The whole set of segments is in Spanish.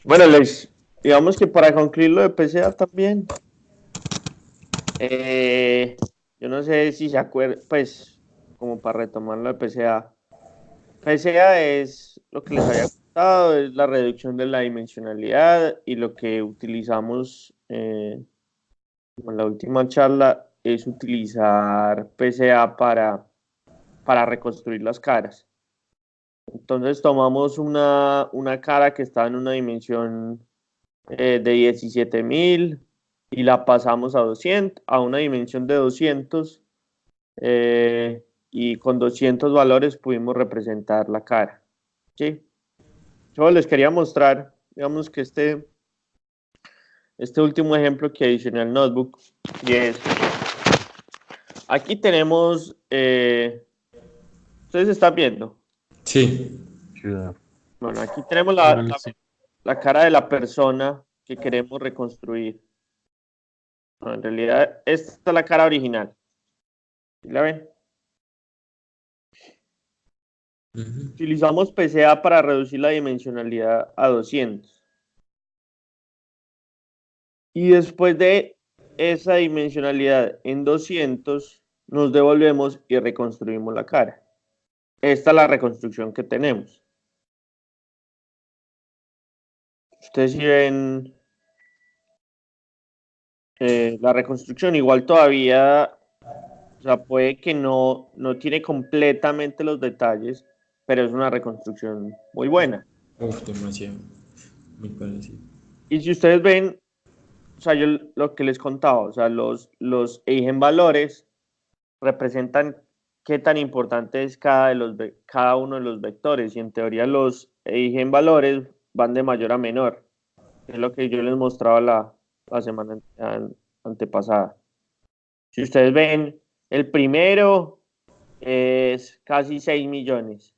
Bueno, les, digamos que para concluir lo de PCA también, eh, yo no sé si se acuerdan, pues, como para retomar lo de PCA. PCA es lo que les había contado, es la reducción de la dimensionalidad y lo que utilizamos en la última charla es utilizar PCA para reconstruir las caras. Entonces tomamos una cara que está en una dimensión de 17.000 y la pasamos a 200, a una dimensión de 200 y con 200 valores pudimos representar la cara. ¿Sí? Yo les quería mostrar, digamos que este último ejemplo que adicioné al notebook y es, aquí tenemos, ustedes están viendo, Sí. Ciudad. bueno, aquí tenemos Vale, sí. la cara de la persona que queremos reconstruir. No, en realidad, esta es la cara original. ¿Sí la ven? Ujú. Utilizamos PCA para reducir la dimensionalidad a 200. Y después de esa dimensionalidad en 200, nos devolvemos y reconstruimos la cara. Esta es la reconstrucción que tenemos. Ustedes si ven la reconstrucción, igual todavía, o sea, puede que no tiene completamente los detalles, pero es una reconstrucción muy buena. Uf, demasiado. Muy parecido. Y si ustedes ven, o sea, yo lo que les contaba, o sea, los eigenvalores representan qué tan importante es cada uno de los vectores y en teoría los eigenvalores van de mayor a menor, es lo que yo les mostraba la semana antepasada. Si ustedes ven, el primero es casi 6 millones,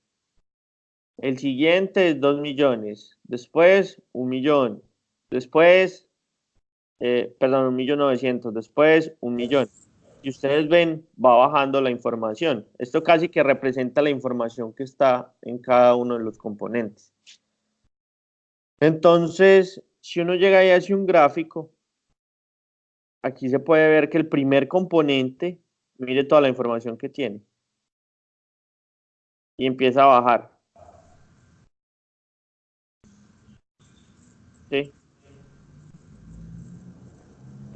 el siguiente es 2 millones, después 1 millón, después, perdón, 1.900.000, después 1 millón. Y ustedes ven, va bajando la información. Esto casi que representa la información que está en cada uno de los componentes. Entonces, si uno llega y hace un gráfico, aquí se puede ver que el primer componente, mire toda la información que tiene, y empieza a bajar. ¿Sí?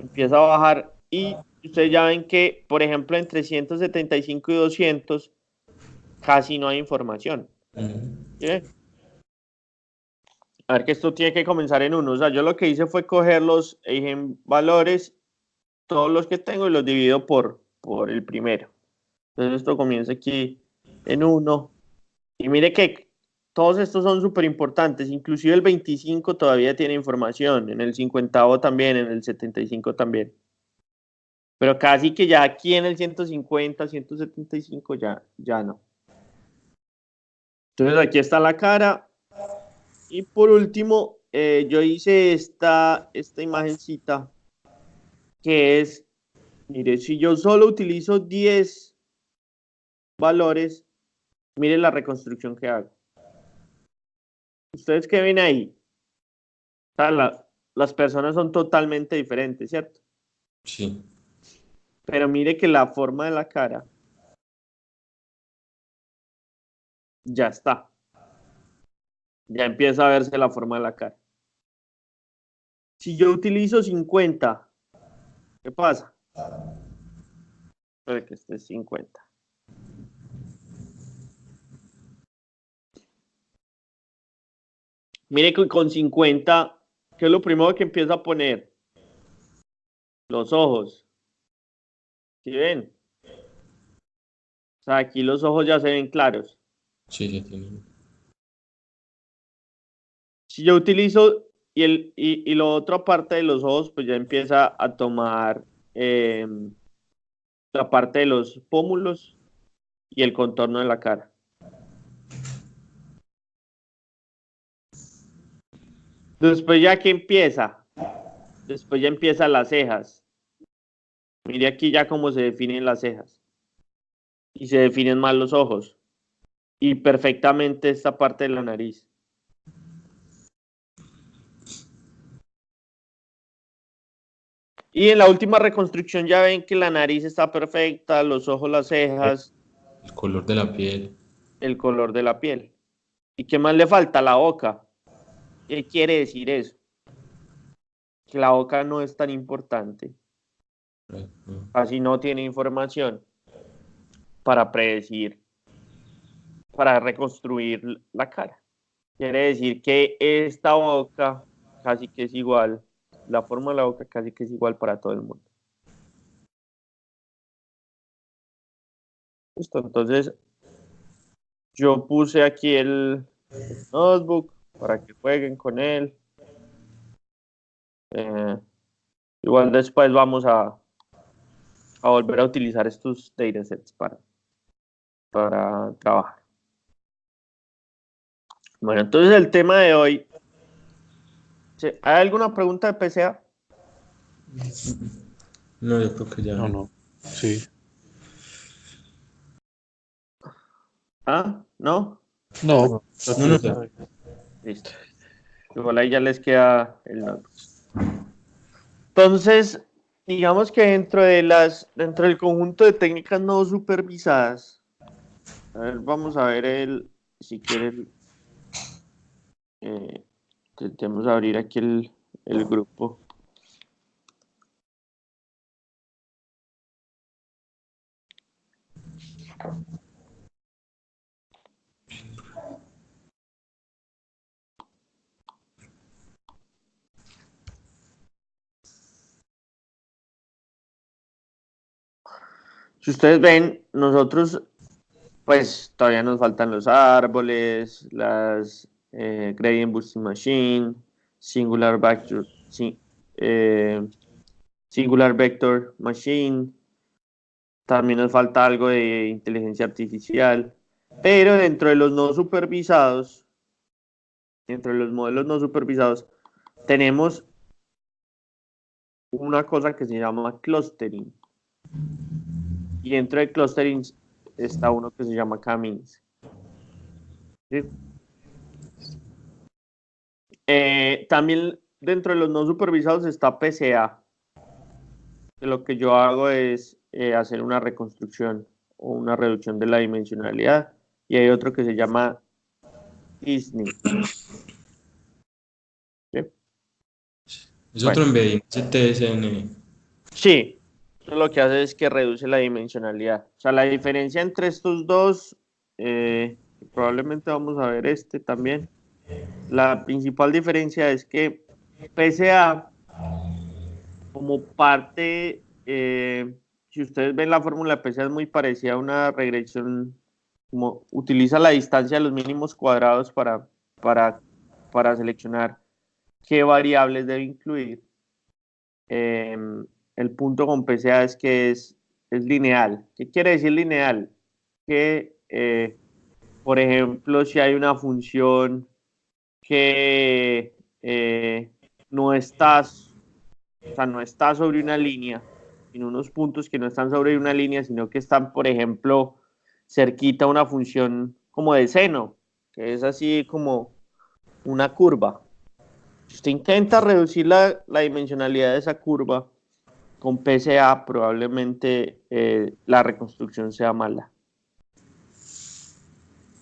Empieza a bajar y ustedes ya ven que, por ejemplo, entre 175 y 200 casi no hay información. Ujú. ¿Sí? A ver que esto tiene que comenzar en uno. O sea, yo lo que hice fue coger los valores, todos los que tengo, y los divido por el primero. Entonces esto comienza aquí en uno. Y mire que todos estos son súper importantes. Inclusive el 25 todavía tiene información. En el 50 también, en el 75 también. Pero casi que ya aquí en el 150, 175 ya no. Entonces aquí está la cara. Y por último, yo hice esta imagencita que es, mire, si yo solo utilizo 10 valores, mire la reconstrucción que hago. ¿Ustedes qué ven ahí? O sea, las personas son totalmente diferentes, ¿cierto? Sí. Pero mire que la forma de la cara ya está. Ya empieza a verse la forma de la cara. Si yo utilizo 50, ¿qué pasa? Espera que este es 50. Mire que con 50, ¿qué es lo primero que empieza a poner? Los ojos. ¿Sí ven? O sea, aquí los ojos ya se ven claros. Sí, sí, tiene. Si yo utilizo y lo otro parte de los ojos, pues ya empieza a tomar la parte de los pómulos y el contorno de la cara. Después ya que empieza, después ya empiezan las cejas. Mire aquí ya cómo se definen las cejas y se definen más los ojos y perfectamente esta parte de la nariz. Y en la última reconstrucción ya ven que la nariz está perfecta, los ojos, las cejas, El color de la piel. el color de la piel. ¿Y qué más le falta? La boca. ¿Qué quiere decir eso? Que la boca no es tan importante, así no tiene información para predecir, para reconstruir la cara. Quiere decir que esta boca casi que es igual, la forma de la boca casi que es igual para todo el mundo. Listo, entonces yo puse aquí el notebook para que jueguen con él. Igual después vamos a volver a utilizar estos datasets para trabajar. Bueno, entonces el tema de hoy, ¿hay alguna pregunta de PCA? No, yo creo que ya. No. Sí. ¿Ah? ¿No? No. No. Listo. Igual ahí ya les queda el notebook. Entonces, digamos que dentro del conjunto de técnicas no supervisadas, a ver, vamos a ver si quieren, intentemos abrir aquí el grupo. Si ustedes ven, nosotros, pues todavía nos faltan los árboles, las gradient boosting machine, singular vector machine. También nos falta algo de inteligencia artificial, pero dentro de los no supervisados, dentro de los modelos no supervisados, tenemos una cosa que se llama clustering. Y dentro de clustering está uno que se llama K-means. ¿Sí? También dentro de los no supervisados está PCA. Lo que yo hago es hacer una reconstrucción o una reducción de la dimensionalidad. Y hay otro que se llama Disney. ¿Sí? Es otro embedding, TSN. Sí, eso lo que hace es que reduce la dimensionalidad. O sea, la diferencia entre estos dos, probablemente vamos a ver este también. La principal diferencia es que PCA, como parte, si ustedes ven la fórmula de PCA es muy parecida a una regresión, como utiliza la distancia de los mínimos cuadrados para seleccionar qué variables debe incluir. El punto con PCA es que es lineal. ¿Qué quiere decir lineal? Que, por ejemplo, si hay una función que no está sobre una línea, sino unos puntos que no están sobre una línea, sino que están, por ejemplo, cerquita a una función como de seno, que es así como una curva. Si usted intenta reducir la dimensionalidad de esa curva con PCA, probablemente la reconstrucción sea mala.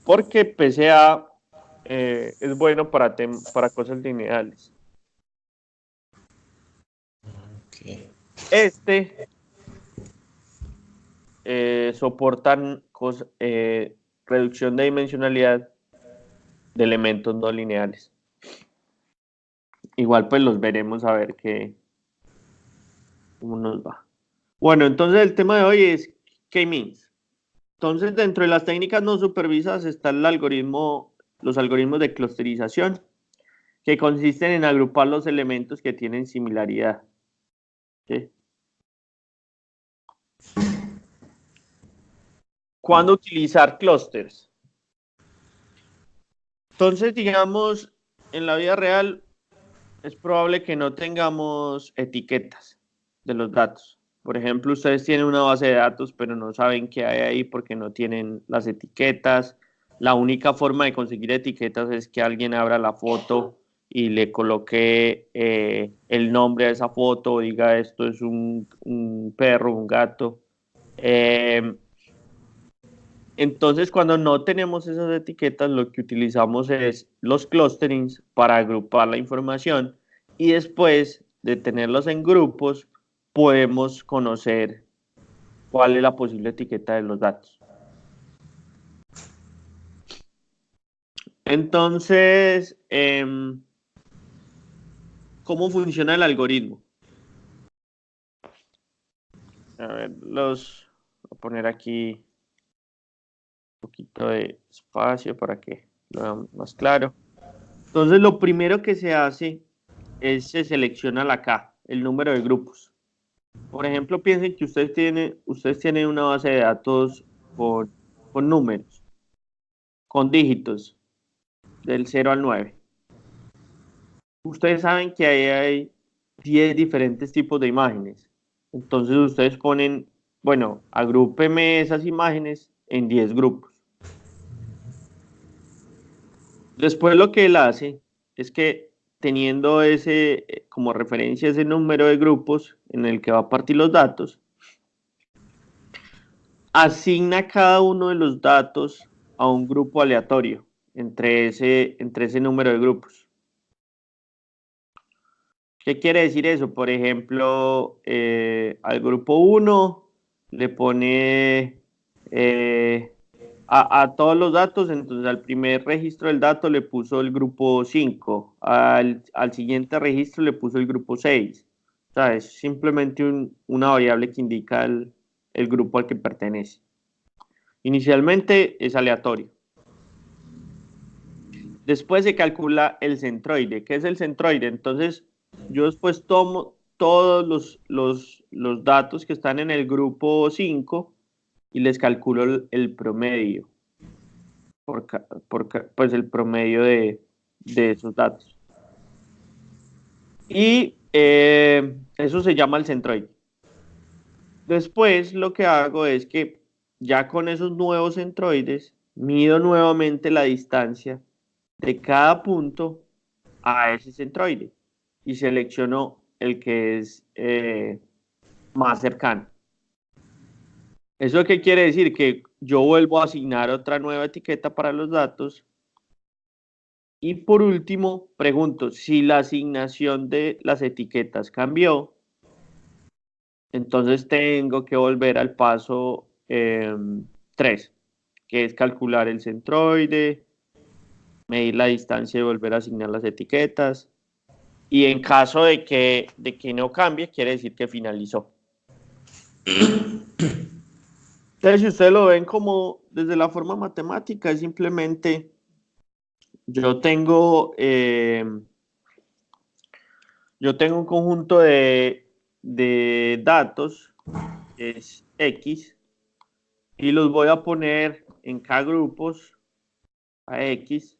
Porque PCA es bueno para cosas lineales. Okay. Soportan reducción de dimensionalidad de elementos no lineales. Igual pues los veremos a ver cómo nos va. Bueno, entonces el tema de hoy es K-means. Entonces dentro de las técnicas no supervisadas está los algoritmos de clusterización, que consisten en agrupar los elementos que tienen similaridad. ¿Sí? ¿Cuándo utilizar clústeres? Entonces, digamos, en la vida real es probable que no tengamos etiquetas de los datos. Por ejemplo, ustedes tienen una base de datos, pero no saben qué hay ahí porque no tienen las etiquetas. La única forma de conseguir etiquetas es que alguien abra la foto y le coloque el nombre a esa foto, diga esto es un perro, un gato. Entonces, cuando no tenemos esas etiquetas, lo que utilizamos es los clusterings para agrupar la información y después de tenerlos en grupos, podemos conocer cuál es la posible etiqueta de los datos. Entonces, ¿cómo funciona el algoritmo? A ver, voy a poner aquí un poquito de espacio para que lo vean más claro. Entonces, lo primero que se hace es se selecciona la K, el número de grupos. Por ejemplo, piensen que ustedes tienen una base de datos con números, con dígitos, del 0 al 9. Ustedes saben que ahí hay 10 diferentes tipos de imágenes. Entonces ustedes ponen, bueno, agrúpeme esas imágenes en 10 grupos. Después lo que él hace es que teniendo ese como referencia ese número de grupos en el que va a partir los datos, asigna cada uno de los datos a un grupo aleatorio entre ese número de grupos. ¿Qué quiere decir eso? Por ejemplo, al grupo 1 le pone a todos los datos, entonces al primer registro del dato le puso el grupo 5, al siguiente registro le puso el grupo 6. O sea, es simplemente una variable que indica el grupo al que pertenece. Inicialmente es aleatorio. Después se calcula el centroide. ¿Qué es el centroide? Entonces, yo después tomo todos los datos que están en el grupo 5 y les calculo el promedio, pues el promedio de esos datos. Y eso se llama el centroide. Después lo que hago es que ya con esos nuevos centroides, mido nuevamente la distancia de cada punto a ese centroide y selecciono el que es más cercano. ¿Eso qué quiere decir? Que yo vuelvo a asignar otra nueva etiqueta para los datos. Y por último, pregunto, si la asignación de las etiquetas cambió, entonces tengo que volver al paso 3, que es calcular el centroide, medir la distancia y volver a asignar las etiquetas. Y en caso de que no cambie, quiere decir que finalizó. Entonces, si ustedes lo ven como desde la forma matemática, es simplemente yo tengo, un conjunto de datos, es X, y los voy a poner en K grupos, a X,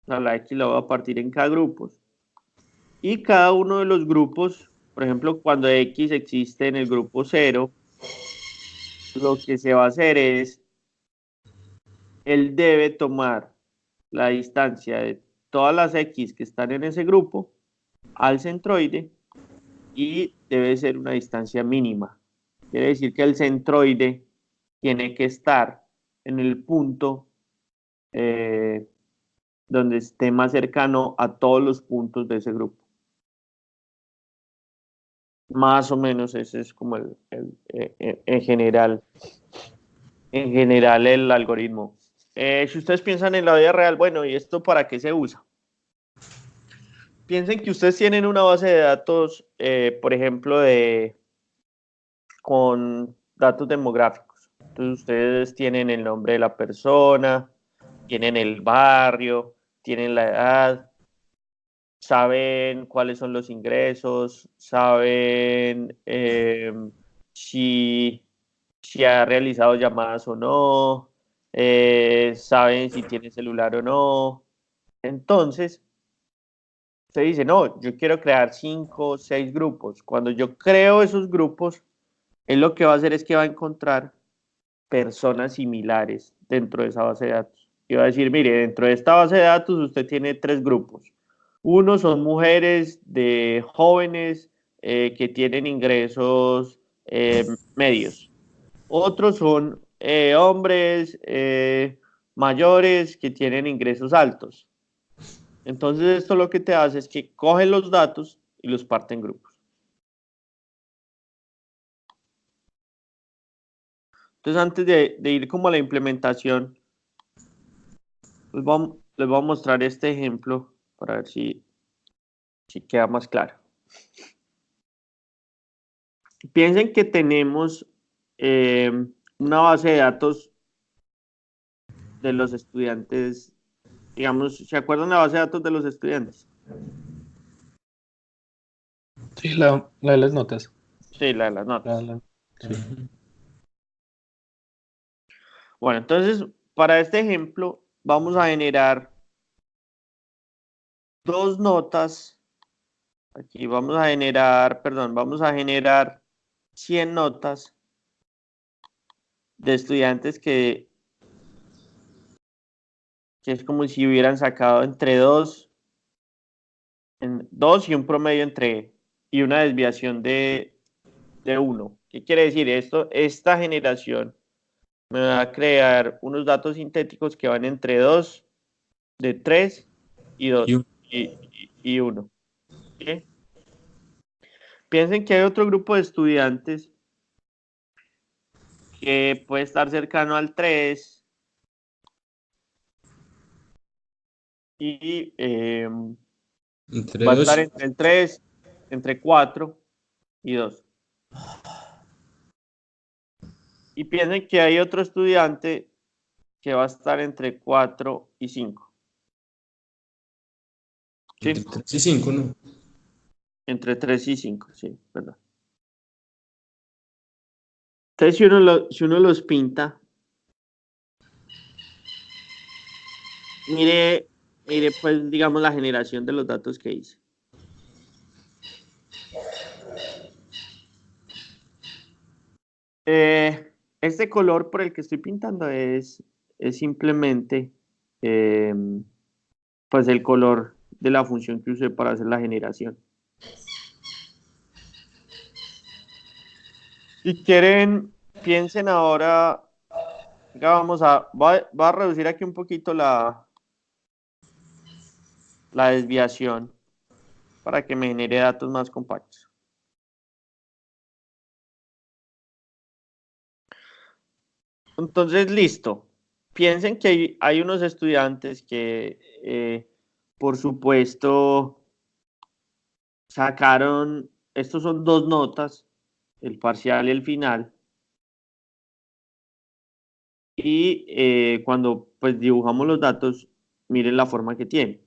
a la X la voy a partir en K grupos. Y cada uno de los grupos, por ejemplo, cuando X existe en el grupo 0, lo que se va a hacer es, él debe tomar la distancia de todas las X que están en ese grupo al centroide y debe ser una distancia mínima. Quiere decir que el centroide tiene que estar en el punto donde esté más cercano a todos los puntos de ese grupo. Más o menos ese es como en general el algoritmo. Si ustedes piensan en la vida real, bueno, ¿y esto para qué se usa? Piensen que ustedes tienen una base de datos, por ejemplo, con datos demográficos. Entonces ustedes tienen el nombre de la persona, tienen el barrio, tienen la edad, saben cuáles son los ingresos, saben si ha realizado llamadas o no, saben si tiene celular o no. Entonces, usted dice, no, yo quiero crear 5 o 6 grupos. Cuando yo creo esos grupos, él lo que va a hacer es que va a encontrar personas similares dentro de esa base de datos. Y va a decir, mire, dentro de esta base de datos usted tiene 3 grupos. Uno son mujeres de jóvenes que tienen ingresos medios. Otros son hombres mayores que tienen ingresos altos. Entonces esto lo que te hace es que coge los datos y los parte en grupos. Entonces antes de ir como a la implementación, les voy a mostrar este ejemplo para ver si queda más claro. Piensen que tenemos una base de datos de los estudiantes, digamos, ¿se acuerdan de la base de datos de los estudiantes? Sí, la de las notas. Sí, la de las notas. Sí. Bueno, entonces, para este ejemplo, vamos a generar dos notas. Aquí vamos a generar, perdón, vamos a generar 100 notas de estudiantes que es como si hubieran sacado entre dos y un promedio y una desviación de 1. ¿Qué quiere decir esto? Esta generación me va a crear unos datos sintéticos que van entre 2, de 3 y 2 y 1. ¿Sí? Piensen que hay otro grupo de estudiantes que puede estar cercano al 3 y Entre va a 2. estar entre el 3, entre 4 y 2. Y piensen que hay otro estudiante que va a estar entre 4 y 5. ¿Sí? Entre 3 y 5, ¿no? Entre 3 y 5, sí, perdón. Entonces, si uno los pinta, mire, pues, digamos, la generación de los datos que hice. Este color por el que estoy pintando es simplemente pues el color de la función que usé para hacer la generación. Si quieren, piensen ahora, voy a reducir aquí un poquito la desviación para que me genere datos más compactos. Entonces, listo. Piensen que hay unos estudiantes que, por supuesto, sacaron, estos son dos notas, el parcial y el final. Y cuando pues dibujamos los datos, miren la forma que tiene.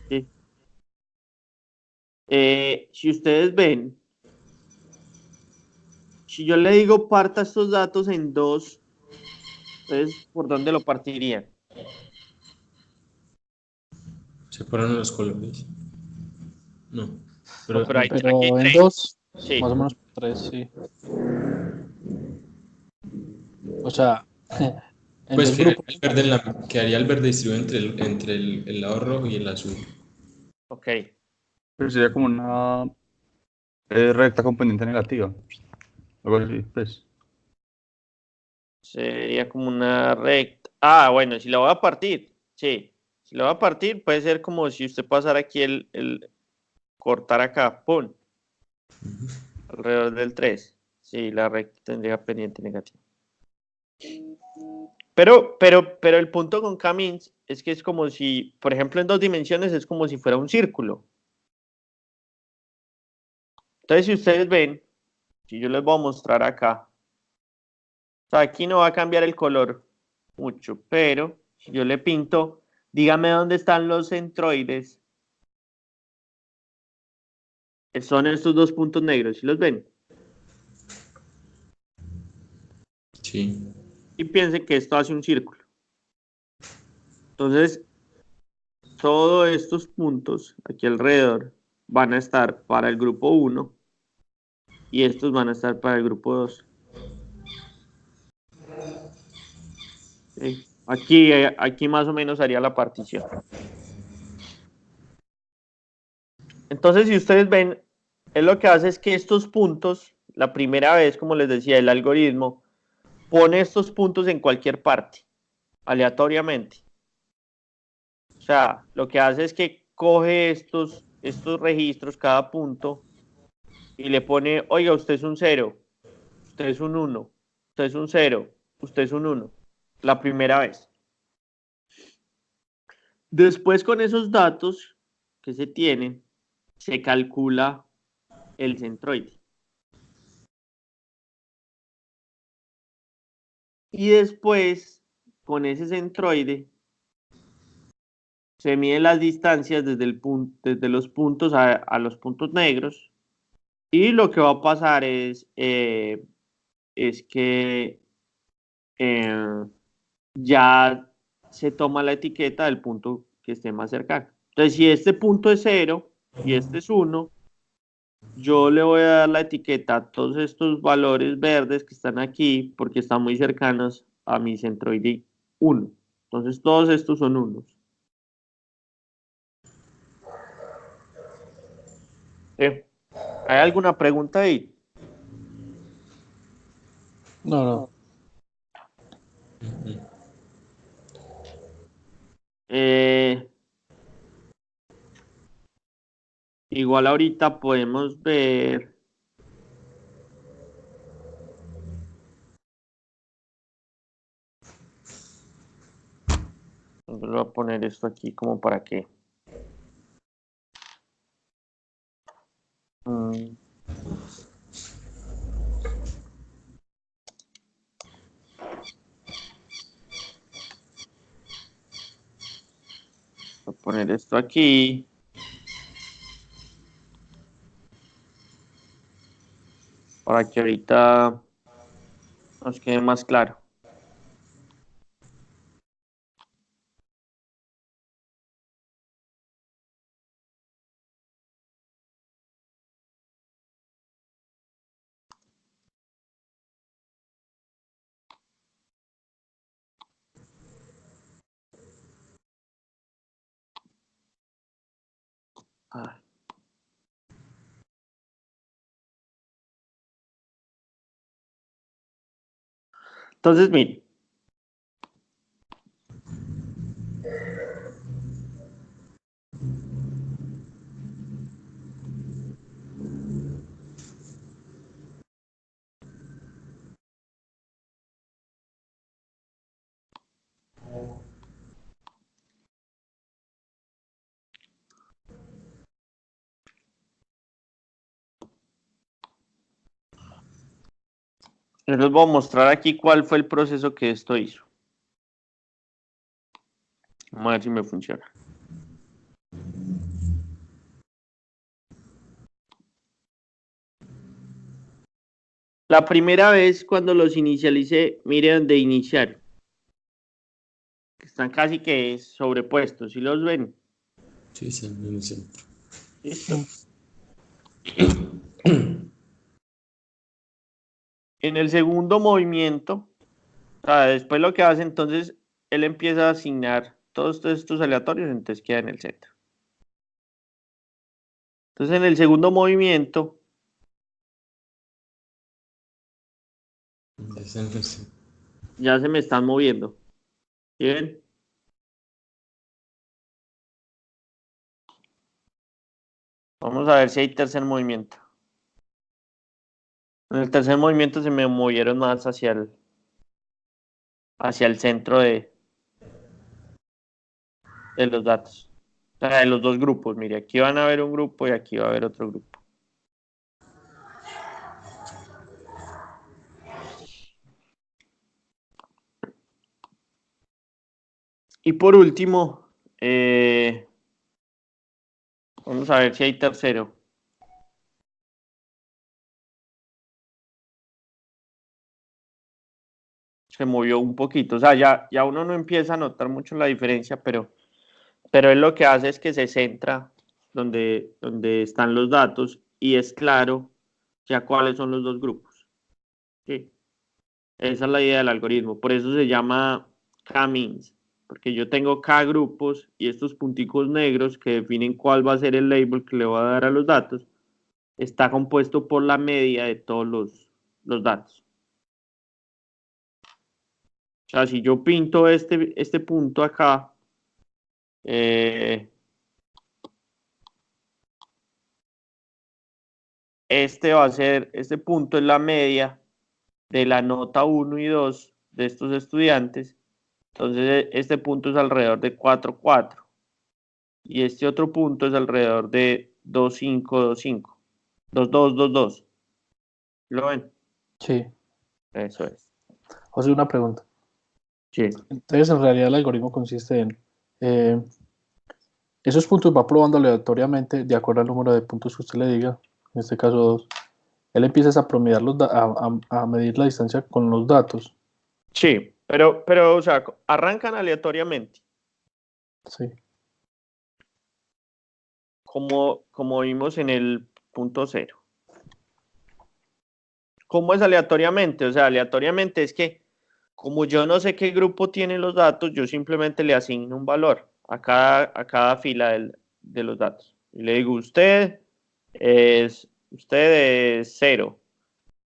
¿Sí? Si ustedes ven, si yo le digo parta estos datos en dos, entonces, ¿por dónde lo partirían? Separan los colores. No. No, Pero pero aquí Pero en tres. dos, Sí. más o menos por tres, sí. O sea, en pues dos grupos. quedaría el verde distribuido entre el lado rojo y el azul. Ok. Pero sería como una recta con pendiente negativa. Algo así, pues. Sería como una recta. Ah, bueno, si la voy a partir. Sí. Si la voy a partir, puede ser como si usted pasara aquí cortar acá. ¡Pum! Alrededor del 3. Sí, la recta tendría pendiente negativa. Pero el punto con K-means es que es como si, por ejemplo, en dos dimensiones es como si fuera un círculo. Entonces, si ustedes ven, si yo les voy a mostrar acá, o sea, aquí no va a cambiar el color mucho, pero si yo le pinto, dígame dónde están los centroides. Son estos dos puntos negros, ¿sí los ven? Sí. Y piensen que esto hace un círculo. Entonces, todos estos puntos aquí alrededor van a estar para el grupo 1 y estos van a estar para el grupo 2. ¿Sí? Aquí más o menos haría la partición. Entonces, si ustedes ven, él lo que hace es que estos puntos, la primera vez, como les decía, el algoritmo pone estos puntos en cualquier parte, aleatoriamente. O sea, lo que hace es que coge estos registros, cada punto, y le pone, oiga, usted es un 0, usted es un 1, usted es un 0, usted es un 1, la primera vez. Después, con esos datos que se tienen, se calcula el centroide. Y después, con ese centroide, se miden las distancias desde los puntos a los puntos negros. Y lo que va a pasar es que ya se toma la etiqueta del punto que esté más cercano. Entonces, si este punto es 0 y este es 1, yo le voy a dar la etiqueta a todos estos valores verdes que están aquí porque están muy cercanos a mi centroide 1. Entonces, todos estos son 1. ¿Hay alguna pregunta ahí? No. Igual ahorita podemos ver. Voy a poner esto aquí como para que. Voy a poner esto aquí. Para que ahorita nos quede más claro. Entonces, miren. Yo les voy a mostrar aquí cuál fue el proceso que esto hizo. Vamos a ver si me funciona. La primera vez cuando los inicialicé, miren donde iniciaron. Están casi que sobrepuestos, ¿sí los ven? Sí, están en el centro. Listo. En el segundo movimiento, o sea, después lo que hace, entonces, él empieza a asignar todos estos aleatorios, entonces queda en el centro. Entonces, en el segundo movimiento, ya se me están moviendo. ¿Sí ven? Vamos a ver si hay tercer movimiento. En el tercer movimiento se me movieron más hacia el centro de los datos. O sea, de los dos grupos. Mire, aquí van a haber un grupo y aquí va a haber otro grupo. Y por último, vamos a ver si hay tercero. Se movió un poquito. O sea, ya uno no empieza a notar mucho la diferencia, pero él lo que hace es que se centra donde están los datos y es claro ya cuáles son los dos grupos. ¿Sí? Esa es la idea del algoritmo. Por eso se llama K-means. porque yo tengo K grupos y estos punticos negros que definen cuál va a ser el label que le voy a dar a los datos, está compuesto por la media de todos los datos. O sea, si yo pinto este punto acá, este punto es la media de la nota 1 y 2 de estos estudiantes. Entonces, este punto es alrededor de 4,4. Y este otro punto es alrededor de 2,5, 2,5. 2,2, 2,2. ¿Lo ven? Sí. Eso es. O sea, una pregunta. Sí. Entonces, en realidad el algoritmo consiste en esos puntos va probando aleatoriamente de acuerdo al número de puntos que usted le diga, en este caso 2. Él empieza a promediar a medir la distancia con los datos. Sí, pero, o sea, arrancan aleatoriamente. Sí. Como vimos en el punto 0. ¿Cómo es aleatoriamente? O sea, aleatoriamente es que como yo no sé qué grupo tiene los datos, yo simplemente le asigno un valor a cada fila de los datos. Y le digo, usted es 0.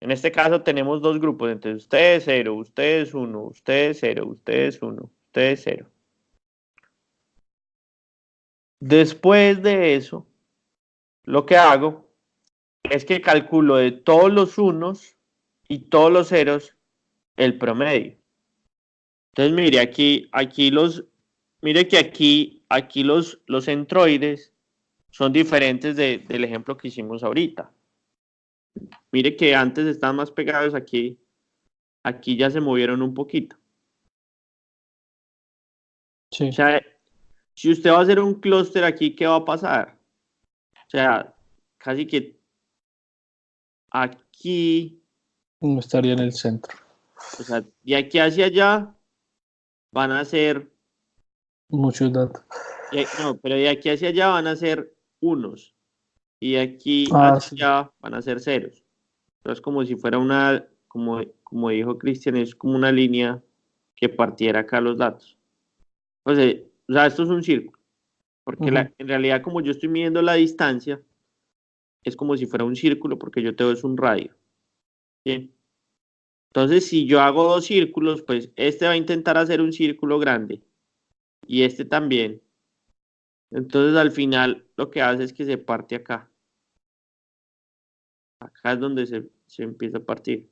En este caso tenemos dos grupos, entonces usted es 0, usted es 1, usted es 0, usted es 1, usted es 0. Después de eso, lo que hago es que calculo de todos los unos y todos los ceros el promedio. Entonces, mire que aquí los centroides son diferentes del ejemplo que hicimos ahorita. Mire que antes estaban más pegados aquí ya se movieron un poquito. Sí. O sea, si usted va a hacer un clúster aquí, ¿qué va a pasar? O sea, casi que aquí, No estaría en el centro. o sea, de aquí hacia allá van a ser, Muchos datos. no, pero de aquí hacia allá van a ser unos y de aquí hacia Sí. allá van a ser ceros. Entonces, como si fuera como dijo Cristian, es como una línea que partiera acá los datos. O sea, esto es un círculo, porque en realidad como yo estoy midiendo la distancia, es como si fuera un círculo porque yo tengo es un radio. Bien. Entonces, si yo hago dos círculos, pues este va a intentar hacer un círculo grande y este también. Entonces, al final, lo que hace es que se parte acá. Acá es donde se empieza a partir.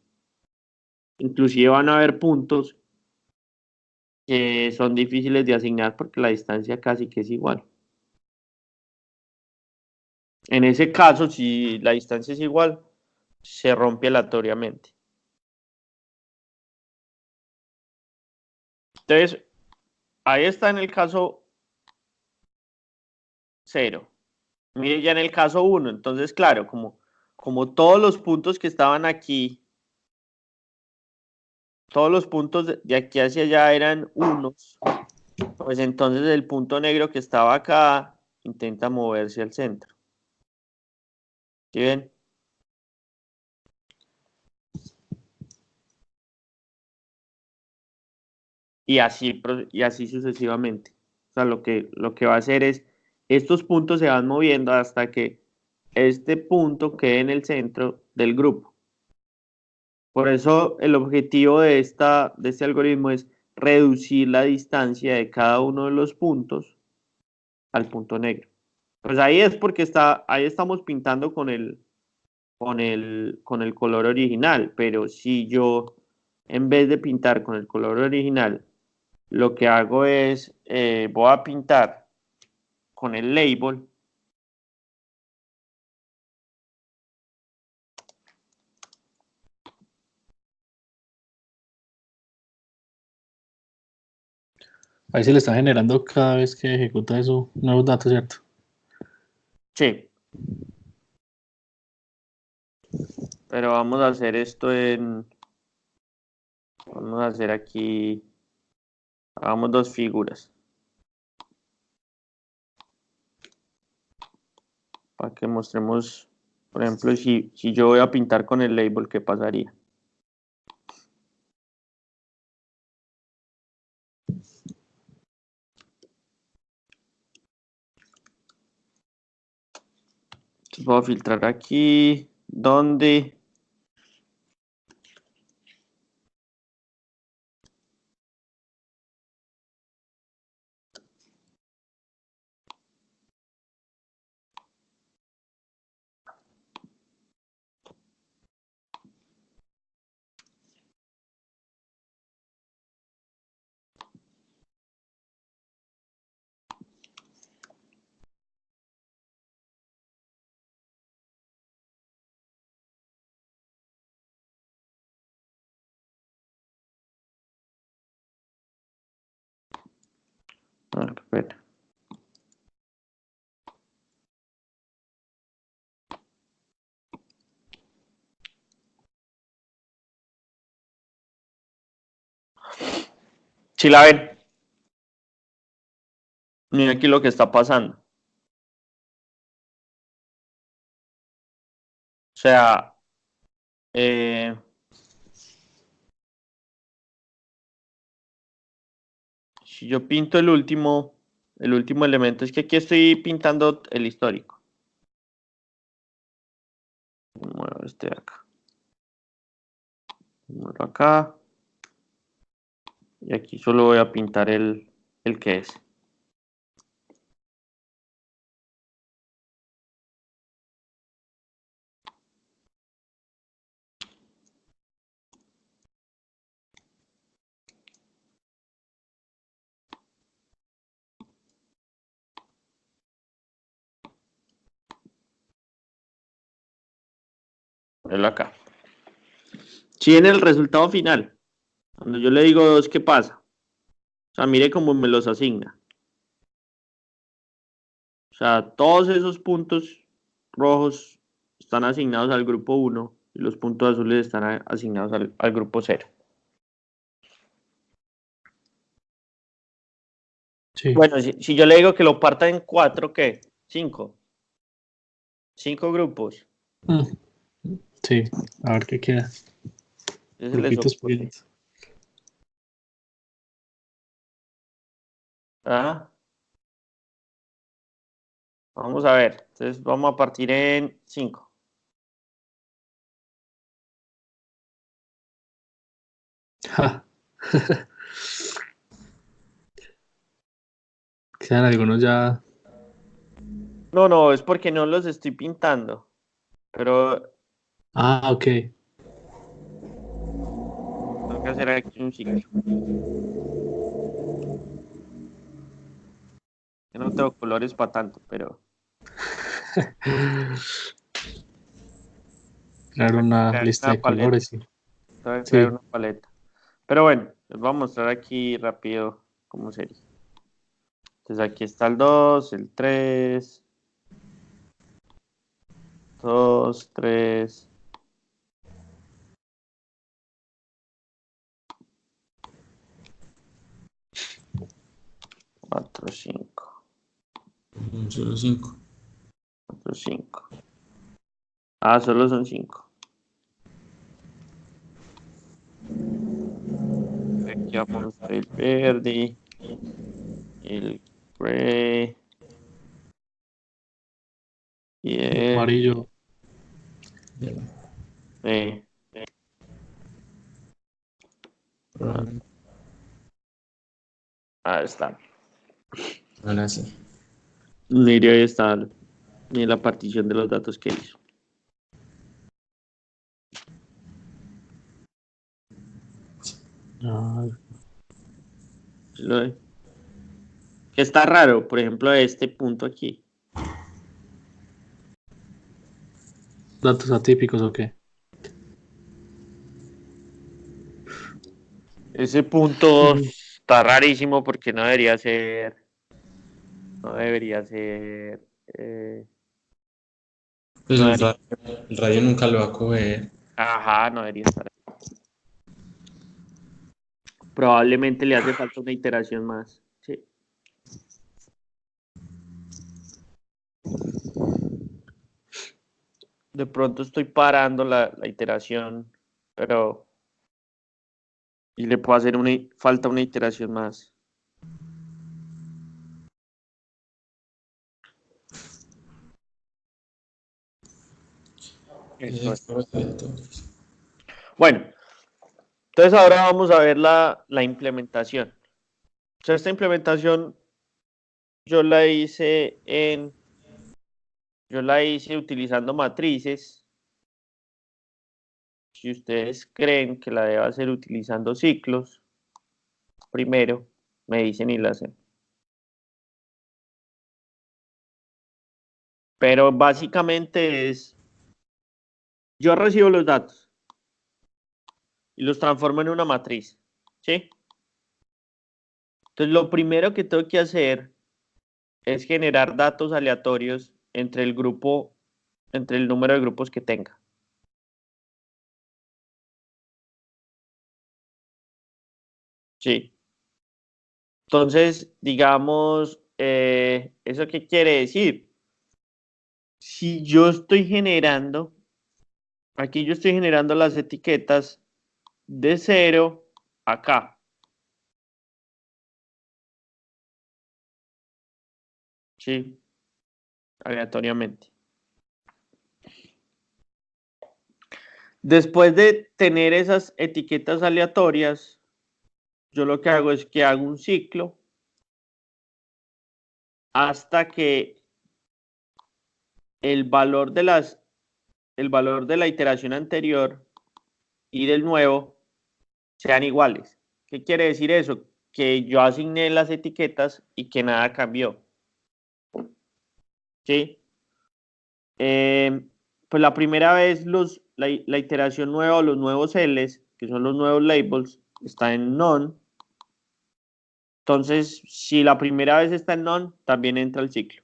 Inclusive van a haber puntos que son difíciles de asignar porque la distancia casi que es igual. En ese caso, si la distancia es igual, se rompe aleatoriamente. Entonces, ahí está en el caso 0. Mire ya en el caso 1. Entonces, claro, como todos los puntos que estaban aquí, todos los puntos de aquí hacia allá eran unos, pues entonces el punto negro que estaba acá intenta moverse al centro. ¿Sí ven? Y así sucesivamente. O sea, lo que va a hacer es, estos puntos se van moviendo hasta que este punto quede en el centro del grupo. Por eso el objetivo de este algoritmo es reducir la distancia de cada uno de los puntos al punto negro. Pues ahí es porque ahí estamos pintando con el color original, pero si yo en vez de pintar con el color original, lo que hago es, voy a pintar con el label. Ahí se le está generando cada vez que ejecuta eso nuevos datos, ¿cierto? Sí. Pero vamos a hacer esto vamos a hacer aquí, hagamos dos figuras. Para que mostremos, por ejemplo, si yo voy a pintar con el label, ¿qué pasaría? Entonces voy a filtrar aquí. ¿Dónde? A ver, espera. Si la ven, miren aquí lo que está pasando. O sea, eh, si yo pinto el último elemento, es que aquí estoy pintando el histórico. Muevo este de acá. Muevo acá. Y aquí solo voy a pintar el que es. El acá. Si en el resultado final, cuando yo le digo 2, ¿qué pasa? O sea, mire cómo me los asigna. O sea, todos esos puntos rojos están asignados al grupo 1 y los puntos azules están asignados al grupo 0. Sí. Bueno, si yo le digo que lo parta en 4, ¿qué? 5. 5 grupos. Sí, a ver qué queda. Ese les Grupitos ocurre. pequeños. Ah, vamos a ver. Entonces vamos a partir en 5. Ja. Quedan algunos ya. No, no, es porque no los estoy pintando. Pero Ah, ok. tengo que hacer aquí un ciclo. Yo no tengo colores para tanto, pero Crear una crear lista una de paleta. colores. Sí. Tengo que crear Sí. una paleta. Pero bueno, les voy a mostrar aquí rápido cómo sería. Entonces aquí está el 2, el 3, 2, 3, 4, 5, Solo 5. 4, 5. Ah, solo son 5. Aquí vamos a usar el verde, el gray y el... Amarillo. eh, ahí está. Ahora sí. Mire, ahí está la partición de los datos que hizo. Ah, ¿Sí lo ve? Que está raro, por ejemplo, este punto aquí. datos atípicos o qué. Ese punto está rarísimo porque no debería ser, Pues no debería- el radio nunca lo va a coger. ajá, no debería estar ahí. Probablemente le hace falta una iteración más. Sí. De pronto estoy parando la iteración, pero y le puedo hacer falta una iteración más. Eso es. Correcto. Bueno, entonces ahora vamos a ver la implementación. O sea, esta implementación yo la hice utilizando matrices. Si ustedes creen que la debo hacer utilizando ciclos, primero me dicen y la hacen. Pero básicamente yo recibo los datos y los transformo en una matriz, ¿sí? Entonces lo primero que tengo que hacer es generar datos aleatorios entre el número de grupos que tenga. Sí. Entonces, digamos, ¿eso qué quiere decir? Si yo estoy generando, aquí yo estoy generando las etiquetas de 0 acá. Sí, aleatoriamente. Después de tener esas etiquetas aleatorias, yo lo que hago es que hago un ciclo hasta que el valor de la iteración anterior y del nuevo sean iguales. ¿Qué quiere decir eso? Que yo asigné las etiquetas y que nada cambió. ¿Sí? Pues la primera vez la iteración nueva o los nuevos L's, que son los nuevos labels, está en none. Entonces, si la primera vez está en none, también entra el ciclo.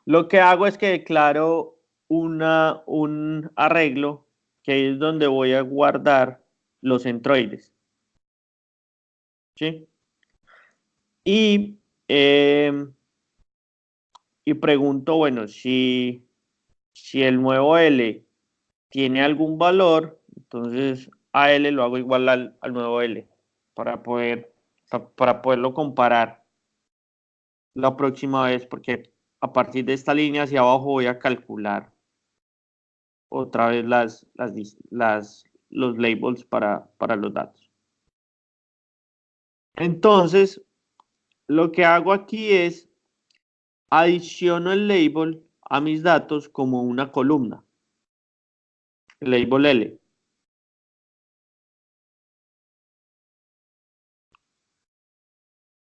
Lo que hago es que declaro un arreglo, que es donde voy a guardar los centroides. ¿Sí? Y, y pregunto, bueno, si el nuevo L tiene algún valor, entonces a L lo hago igual al nuevo L para poderlo comparar la próxima vez, porque a partir de esta línea hacia abajo voy a calcular otra vez los labels para los datos. Entonces, lo que hago aquí es adiciono el label a mis datos como una columna. El label L.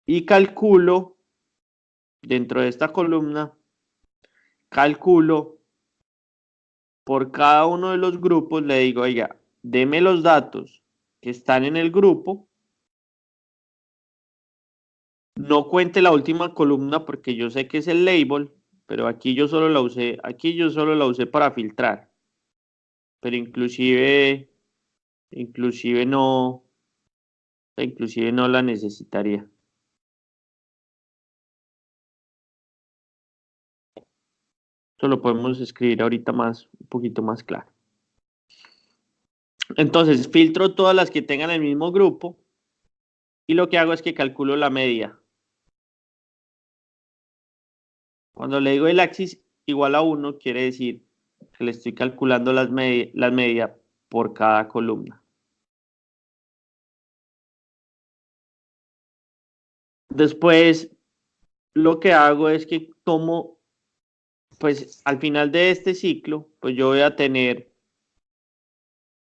Y calculo, dentro de esta columna, calculo por cada uno de los grupos, le digo, oiga, deme los datos que están en el grupo. No cuente la última columna porque yo sé que es el label, pero aquí yo solo la usé para filtrar. Pero inclusive no la necesitaría. Esto lo podemos escribir ahorita un poquito más claro. Entonces, filtro todas las que tengan el mismo grupo y lo que hago es que calculo la media. Cuando le digo el axis igual a 1, quiere decir que le estoy calculando las medias por cada columna. Después, lo que hago es que tomo, pues al final de este ciclo, pues yo voy a tener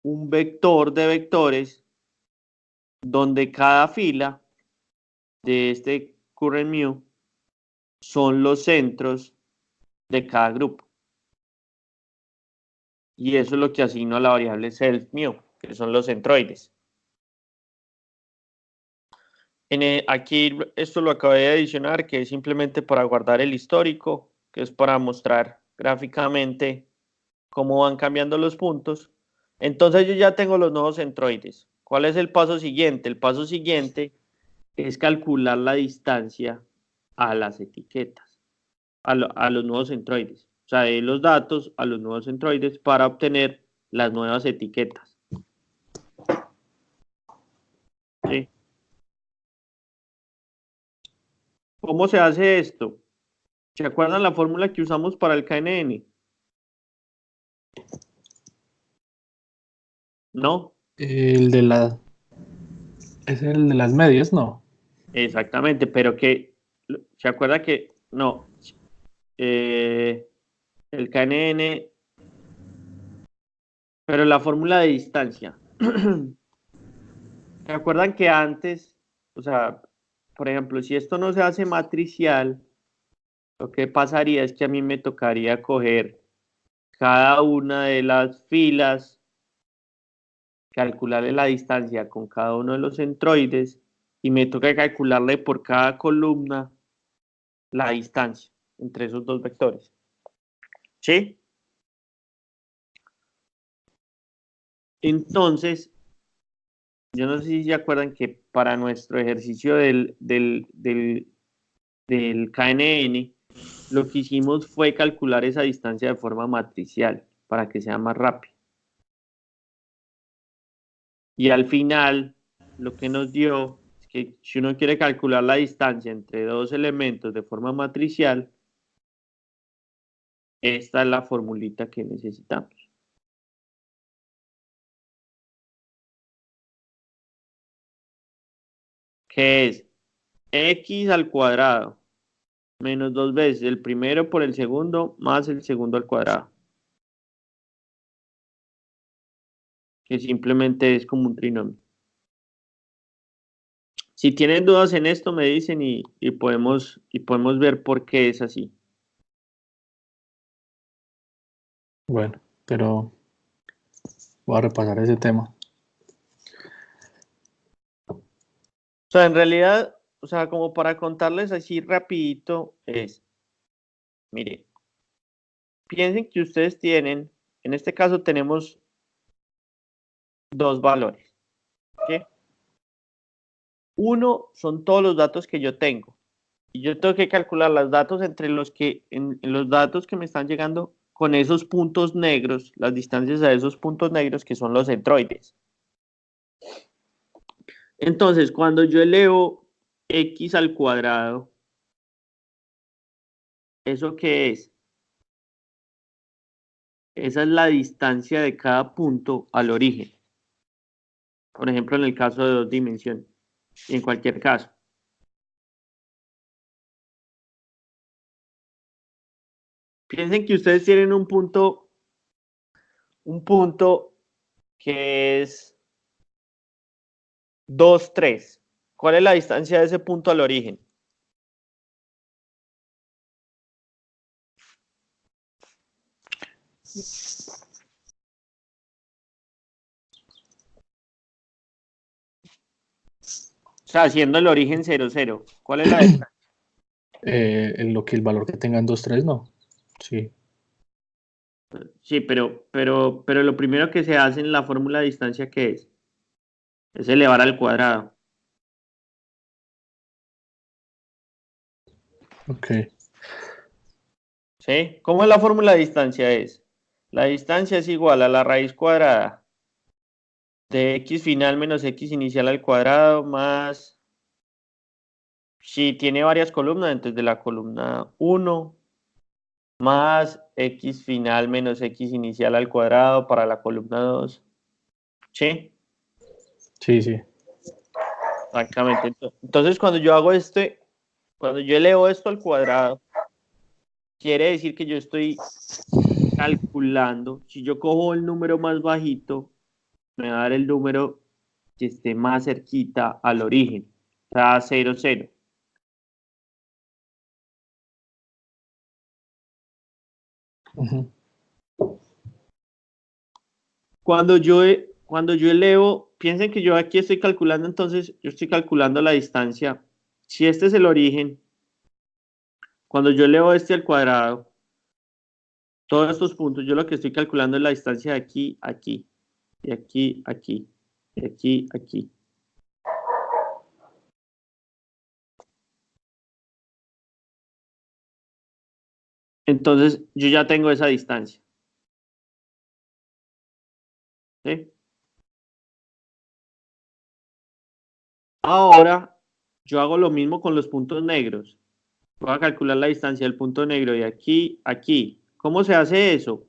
un vector de vectores donde cada fila de este current mu son los centros de cada grupo. Y eso es lo que asigno a la variable self mu, que son los centroides. Aquí esto lo acabé de adicionar, que es simplemente para guardar el histórico, que es para mostrar gráficamente cómo van cambiando los puntos. Entonces yo ya tengo los nuevos centroides. ¿Cuál es el paso siguiente? El paso siguiente es calcular la distancia a las etiquetas, a los nuevos centroides. O sea, de los datos a los nuevos centroides para obtener las nuevas etiquetas. ¿Sí? ¿Cómo se hace esto? ¿Se acuerdan la fórmula que usamos para el KNN? ¿No? El de la... Es el de las medias, ¿no? Exactamente, pero que, ¿se acuerda que no? El KNN, pero la fórmula de distancia. ¿Se acuerdan que antes, o sea, por ejemplo, si esto no se hace matricial, lo que pasaría es que a mí me tocaría coger cada una de las filas, calcularle la distancia con cada uno de los centroides y me toca calcularle por cada columna la distancia entre esos dos vectores. ¿Sí? Entonces, yo no sé si se acuerdan que para nuestro ejercicio del KNN, lo que hicimos fue calcular esa distancia de forma matricial para que sea más rápido. Y al final, lo que nos dio es que si uno quiere calcular la distancia entre dos elementos de forma matricial, esta es la formulita que necesitamos. Que es x al cuadrado menos 2 veces el primero por el segundo más el segundo al cuadrado. Que simplemente es como un trinomio. Si tienen dudas en esto, me dicen y podemos ver por qué es así. Bueno, pero voy a repasar ese tema. O sea, en realidad, o sea, como para contarles así rapidito, es, mire, piensen que ustedes tienen, en este caso tenemos dos valores. ¿Sí? Uno son todos los datos que yo tengo. Y yo tengo que calcular los datos entre los que, en los datos que me están llegando con esos puntos negros, las distancias a esos puntos negros que son los centroides. Entonces, cuando yo elevo x al cuadrado, ¿eso qué es? Esa es la distancia de cada punto al origen. Por ejemplo, en el caso de dos dimensiones. Y en cualquier caso. Piensen que ustedes tienen un punto que es 2, 3. ¿Cuál es la distancia de ese punto al origen? O sea, haciendo el origen 0, 0. ¿Cuál es la distancia? El valor que tengan 2 3 no. Sí. Sí, pero lo primero que se hace en la fórmula de distancia, ¿qué es? Es elevar al cuadrado. Ok. ¿Sí? ¿Cómo es la fórmula de distancia? La distancia es igual a la raíz cuadrada de x final menos x inicial al cuadrado más, si tiene varias columnas, entonces de la columna 1 más x final menos x inicial al cuadrado para la columna 2. ¿Sí? Sí, sí. Exactamente. Entonces, cuando yo elevo esto al cuadrado, quiere decir que yo estoy calculando, si yo cojo el número más bajito, me va a dar el número que esté más cerquita al origen, o sea, 0, 0. Ujú. Cuando yo elevo, piensen que yo aquí estoy calculando, entonces yo estoy calculando la distancia. Si este es el origen, cuando yo elevo este al cuadrado, todos estos puntos, yo lo que estoy calculando es la distancia de aquí, aquí, de aquí, aquí, de aquí, aquí. Entonces, yo ya tengo esa distancia. ¿Sí? Ahora, yo hago lo mismo con los puntos negros. Voy a calcular la distancia del punto negro de aquí a aquí. ¿Cómo se hace eso?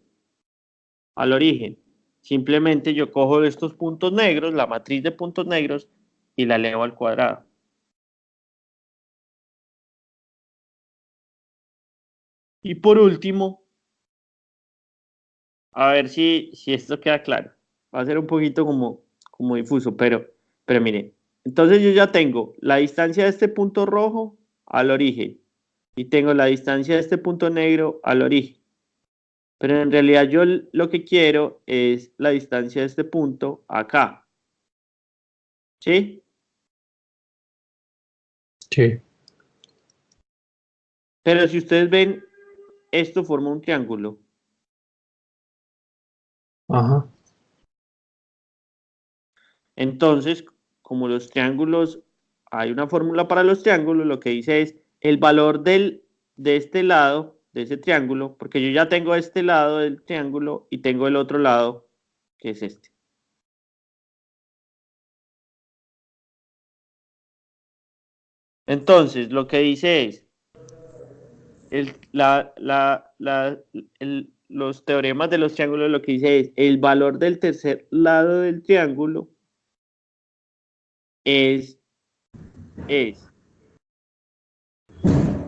al origen. Simplemente yo cojo estos puntos negros, la matriz de puntos negros, y la elevo al cuadrado. Y por último, a ver si esto queda claro. Va a ser un poquito como difuso, pero miren. Entonces yo ya tengo la distancia de este punto rojo al origen y tengo la distancia de este punto negro al origen. Pero en realidad yo lo que quiero es la distancia de este punto acá. ¿Sí? Sí. Pero si ustedes ven, esto forma un triángulo. Ajá. Entonces, como los triángulos, hay una fórmula para los triángulos, lo que dice es el valor de este lado, de ese triángulo, porque yo ya tengo este lado del triángulo y tengo el otro lado, que es este. Entonces, lo que dice es, los teoremas de los triángulos lo que dice es, el valor del tercer lado del triángulo es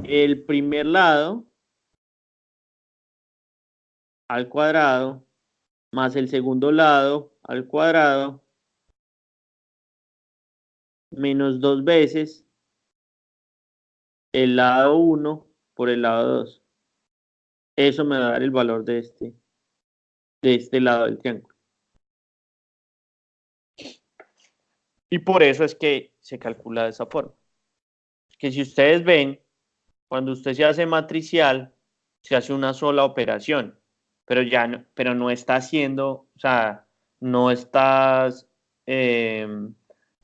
el primer lado al cuadrado más el segundo lado al cuadrado menos 2 veces el lado 1 por el lado 2. Eso me va a dar el valor de este lado del triángulo. Y por eso es que se calcula de esa forma. Que si ustedes ven, cuando usted se hace matricial, se hace una sola operación, pero no está haciendo, o sea, no estás, eh,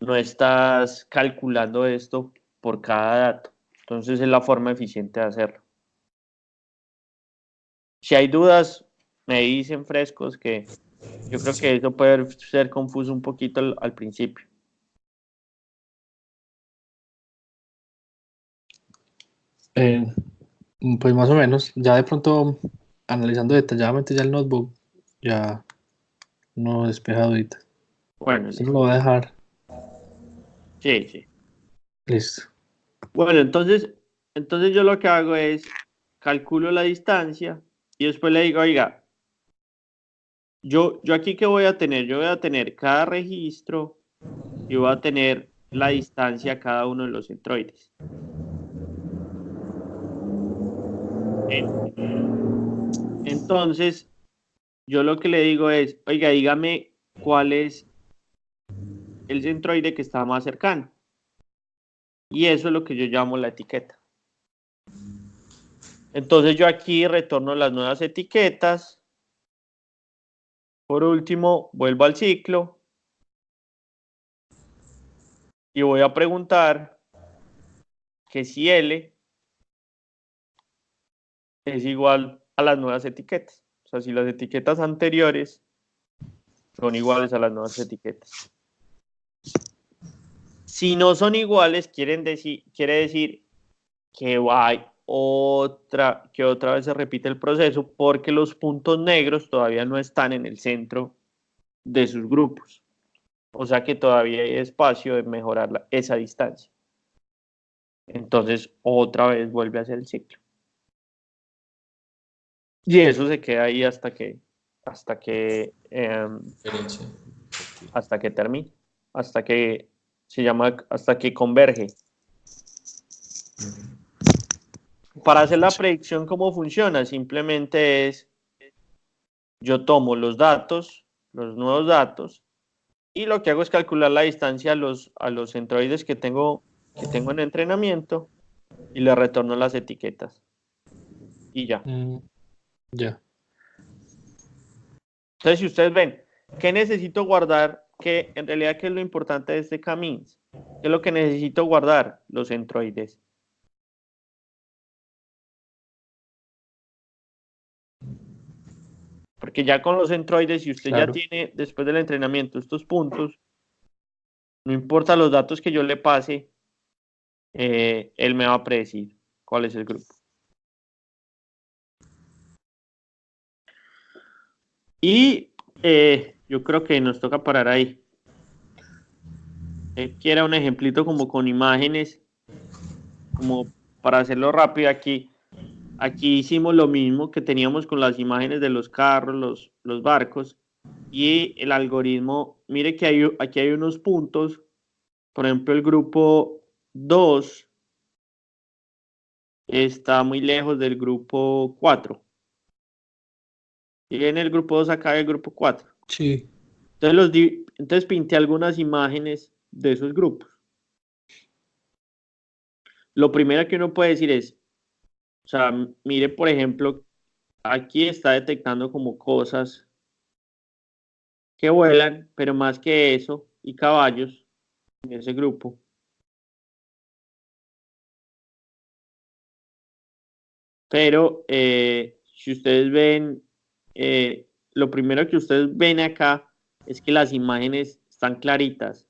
no estás calculando esto por cada dato. Entonces es la forma eficiente de hacerlo. Si hay dudas, me dicen frescos que yo creo que eso puede ser confuso un poquito al principio. Eh, pues más o menos, ya de pronto analizando detalladamente ya el notebook, ya no despeja duditas. Bueno, Esto lo voy a dejar sí, sí. listo. Bueno, entonces yo lo que hago es calculo la distancia y después le digo, oiga, yo aquí qué voy a tener, yo voy a tener cada registro y voy a tener la distancia a cada uno de los centroides. Entonces, yo lo que le digo es, oiga, dígame cuál es el centroide que está más cercano. Y eso es lo que yo llamo la etiqueta. Entonces yo aquí retorno las nuevas etiquetas. Por último, vuelvo al ciclo y voy a preguntar que si L es igual a las nuevas etiquetas. O sea, si las etiquetas anteriores son iguales a las nuevas etiquetas. Si no son iguales, quiere decir que otra vez se repite el proceso porque los puntos negros todavía no están en el centro de sus grupos. O sea que todavía hay espacio de mejorar esa distancia. Entonces, otra vez vuelve a hacer el ciclo. Y eso se queda ahí hasta que Diferencia. termine, hasta que converge. Para hacer la predicción, ¿cómo funciona? Simplemente es, yo tomo los datos, los nuevos datos, y lo que hago es calcular la distancia a los centroides que tengo en entrenamiento y le retorno las etiquetas. Y ya. Ya. Entonces, si ustedes ven, ¿qué necesito guardar? Que en realidad, ¿qué es lo importante de este K-means? ¿Qué es lo que necesito guardar? Los centroides. Porque ya con los centroides, si usted Claro. ya tiene, después del entrenamiento, estos puntos, no importa los datos que yo le pase, él me va a predecir cuál es el grupo. Y yo creo que nos toca parar ahí. Quiera un ejemplito como con imágenes, como para hacerlo rápido aquí. Aquí hicimos lo mismo que teníamos con las imágenes de los carros, los barcos, y el algoritmo, mire que aquí hay unos puntos, por ejemplo, el grupo 2 está muy lejos del grupo 4. Y en el grupo 2 acá hay el grupo 4. Sí. Entonces pinté algunas imágenes de esos grupos. Lo primero que uno puede decir es, o sea, mire, por ejemplo, aquí está detectando como cosas que vuelan, pero más que eso, y caballos en ese grupo. Pero si ustedes ven, lo primero que ustedes ven acá es que las imágenes están claritas,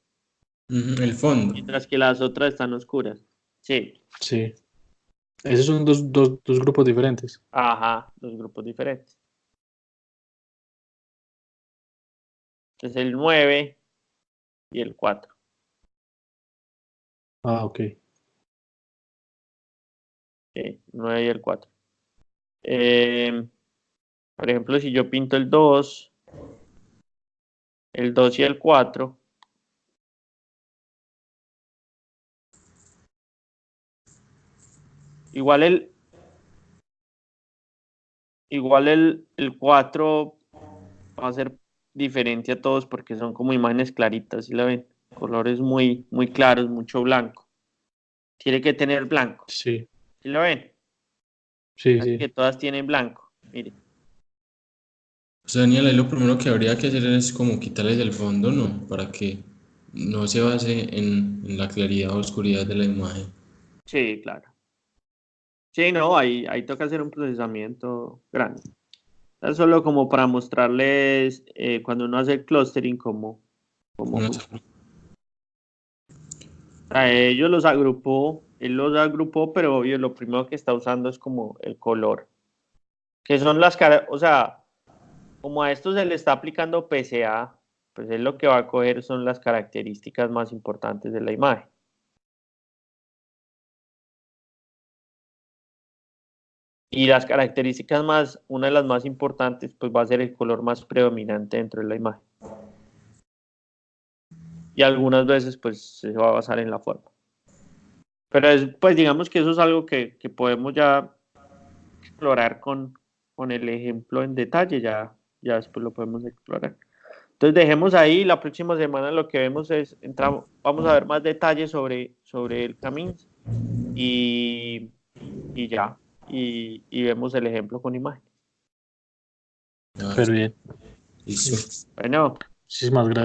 El fondo. mientras que las otras están oscuras. Sí, Sí. Esos son dos grupos diferentes. ajá, dos grupos diferentes. Entonces el 9 y el 4. Ah, ok. Sí, 9 y el 4. Por ejemplo, si yo pinto el 2 y el 4, igual el 4 va a ser diferente a todos porque son como imágenes claritas, ¿sí la ven? Colores muy, muy claros, mucho blanco. Tiene que tener blanco, Sí, ¿sí lo ven? sí, Casi que sí. todas tienen blanco, mire. O sea, Daniel, ahí lo primero que habría que hacer es como quitarles el fondo, ¿no? Para que no se base en la claridad o oscuridad de la imagen. Sí, claro. Sí, no, ahí toca hacer un procesamiento grande. Es solo como para mostrarles cuando uno hace el clustering cómo No, funciona. A él los agrupó, pero obvio, lo primero que está usando es como el color, que son las caras, o sea, como a esto se le está aplicando PCA, pues él lo que va a coger son las características más importantes de la imagen. Y las características una de las más importantes, pues va a ser el color más predominante dentro de la imagen. Y algunas veces, pues se va a basar en la forma. Pero pues digamos que eso es algo que podemos ya explorar con el ejemplo en detalle, ya después lo podemos explorar. Entonces dejemos ahí, la próxima semana lo que vemos es, vamos a ver más detalles sobre el camino y, y ya, y vemos el ejemplo con imagen. nada, Pero bien. listo. Bueno. Muchísimas gracias.